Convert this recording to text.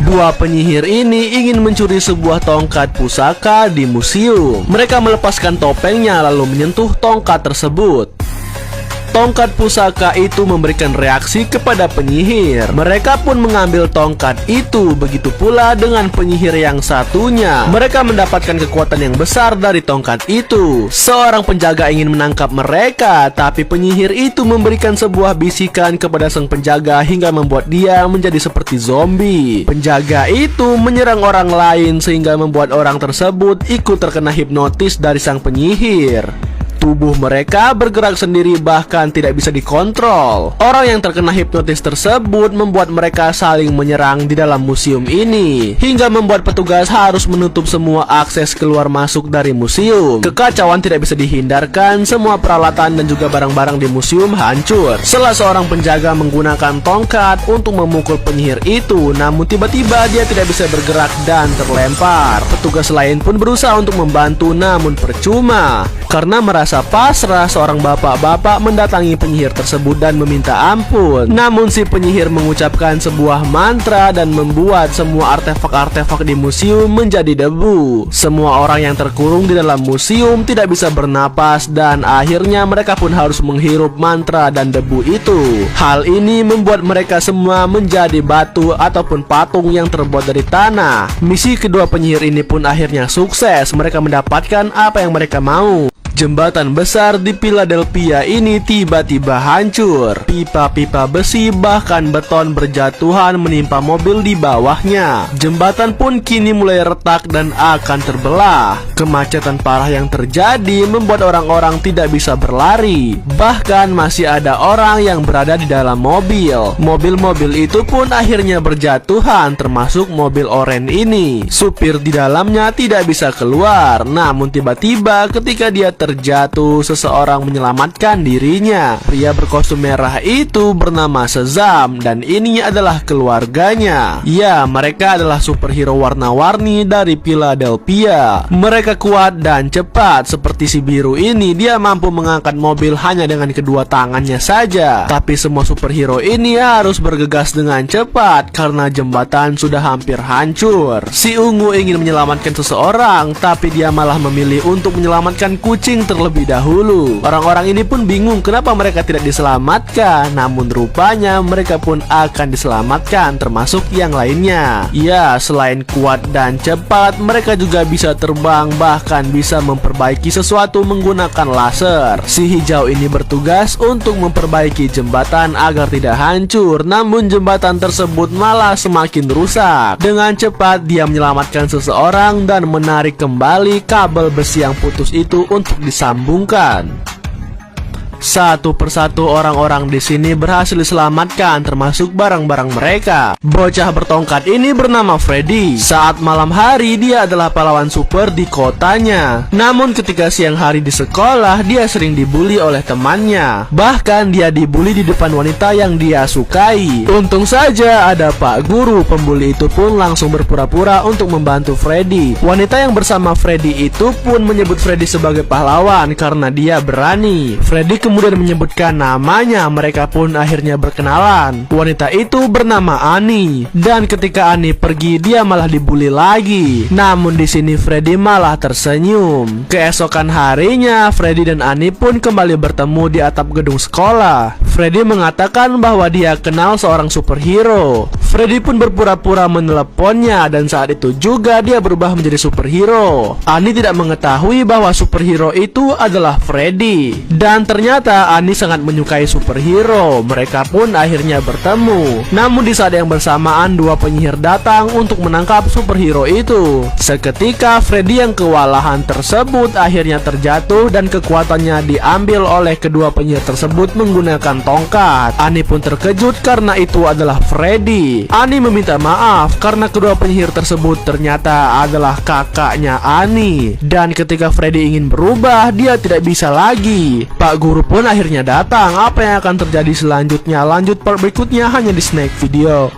Dua penyihir ini ingin mencuri sebuah tongkat pusaka di museum. Mereka melepaskan topengnya lalu menyentuh tongkat tersebut. Tongkat pusaka itu memberikan reaksi kepada penyihir. Mereka pun mengambil tongkat itu. Begitu pula dengan penyihir yang satunya. Mereka mendapatkan kekuatan yang besar dari tongkat itu. Seorang penjaga ingin menangkap mereka, tapi penyihir itu memberikan sebuah bisikan kepada sang penjaga hingga membuat dia menjadi seperti zombie. Penjaga itu menyerang orang lain sehingga membuat orang tersebut ikut terkena hipnotis dari sang penyihir. Tubuh mereka bergerak sendiri bahkan tidak bisa dikontrol. Orang yang terkena hipnotis tersebut membuat mereka saling menyerang di dalam museum ini, hingga membuat petugas harus menutup semua akses keluar masuk dari museum. Kekacauan tidak bisa dihindarkan, semua peralatan dan juga barang-barang di museum hancur. Salah seorang penjaga menggunakan tongkat untuk memukul penyihir itu, namun tiba-tiba dia tidak bisa bergerak dan terlempar. Petugas lain pun berusaha untuk membantu, namun percuma. Karena merasa pasrah, seorang bapak-bapak mendatangi penyihir tersebut dan meminta ampun. Namun si penyihir mengucapkan sebuah mantra dan membuat semua artefak-artefak di museum menjadi debu. Semua orang yang terkurung di dalam museum tidak bisa bernapas dan akhirnya mereka pun harus menghirup mantra dan debu itu. Hal ini membuat mereka semua menjadi batu ataupun patung yang terbuat dari tanah. Misi kedua penyihir ini pun akhirnya sukses. Mereka mendapatkan apa yang mereka mau. Jembatan besar di Philadelphia ini tiba-tiba hancur. Pipa-pipa besi bahkan beton berjatuhan menimpa mobil di bawahnya. Jembatan pun kini mulai retak dan akan terbelah. Kemacetan parah yang terjadi membuat orang-orang tidak bisa berlari. Bahkan masih ada orang yang berada di dalam mobil. Mobil-mobil itu pun akhirnya berjatuhan, termasuk mobil oranye ini. Supir di dalamnya tidak bisa keluar. Namun tiba-tiba ketika dia terjatuh, seseorang menyelamatkan dirinya. Pria berkostum merah itu bernama Shazam dan ini adalah keluarganya. Ya, mereka adalah superhero warna-warni dari Philadelphia. Mereka kuat dan cepat. Seperti si biru ini, dia mampu mengangkat mobil hanya dengan kedua tangannya saja. Tapi semua superhero ini harus bergegas dengan cepat karena jembatan sudah hampir hancur. Si ungu ingin menyelamatkan seseorang, tapi dia malah memilih untuk menyelamatkan kucing terlebih dahulu. Orang-orang ini pun bingung kenapa mereka tidak diselamatkan, namun rupanya mereka pun akan diselamatkan, termasuk yang lainnya. Ya, selain kuat dan cepat, mereka juga bisa terbang, bahkan bisa memperbaiki sesuatu menggunakan laser. Si hijau ini bertugas untuk memperbaiki jembatan agar tidak hancur, namun jembatan tersebut malah semakin rusak. Dengan cepat dia menyelamatkan seseorang dan menarik kembali kabel besi yang putus itu untuk disambungkan. Satu persatu orang-orang di sini berhasil diselamatkan, termasuk barang-barang mereka. Bocah bertongkat ini bernama Freddy. Saat malam hari dia adalah pahlawan super di kotanya. Namun ketika siang hari di sekolah, dia sering dibully oleh temannya. Bahkan dia dibully di depan wanita yang dia sukai. Untung saja ada Pak Guru. Pembuli itu pun langsung berpura-pura untuk membantu Freddy. Wanita yang bersama Freddy itu pun menyebut Freddy sebagai pahlawan karena dia berani. Freddy kemudian menyebutkan namanya. Mereka pun akhirnya berkenalan. Wanita itu bernama Annie. Dan ketika Annie pergi, dia malah dibully lagi. Namun di sini Freddy malah tersenyum. Keesokan harinya, Freddy dan Annie pun kembali bertemu di atap gedung sekolah. Freddy mengatakan bahwa dia kenal seorang superhero. Freddy pun berpura-pura meneleponnya dan saat itu juga dia berubah menjadi superhero. Annie tidak mengetahui bahwa superhero itu adalah Freddy. Dan ternyata Annie sangat menyukai superhero. Mereka pun akhirnya bertemu. Namun di saat yang bersamaan, dua penyihir datang untuk menangkap superhero itu. Seketika Freddy yang kewalahan tersebut akhirnya terjatuh dan kekuatannya diambil oleh kedua penyihir tersebut menggunakan tongkat. Annie pun terkejut karena itu adalah Freddy. Annie meminta maaf karena kedua penyihir tersebut ternyata adalah kakaknya Annie. Dan ketika Freddy ingin berubah, dia tidak bisa lagi. Pak Guru pun akhirnya datang. Apa yang akan terjadi selanjutnya? Lanjut part berikutnya hanya di Snack Video.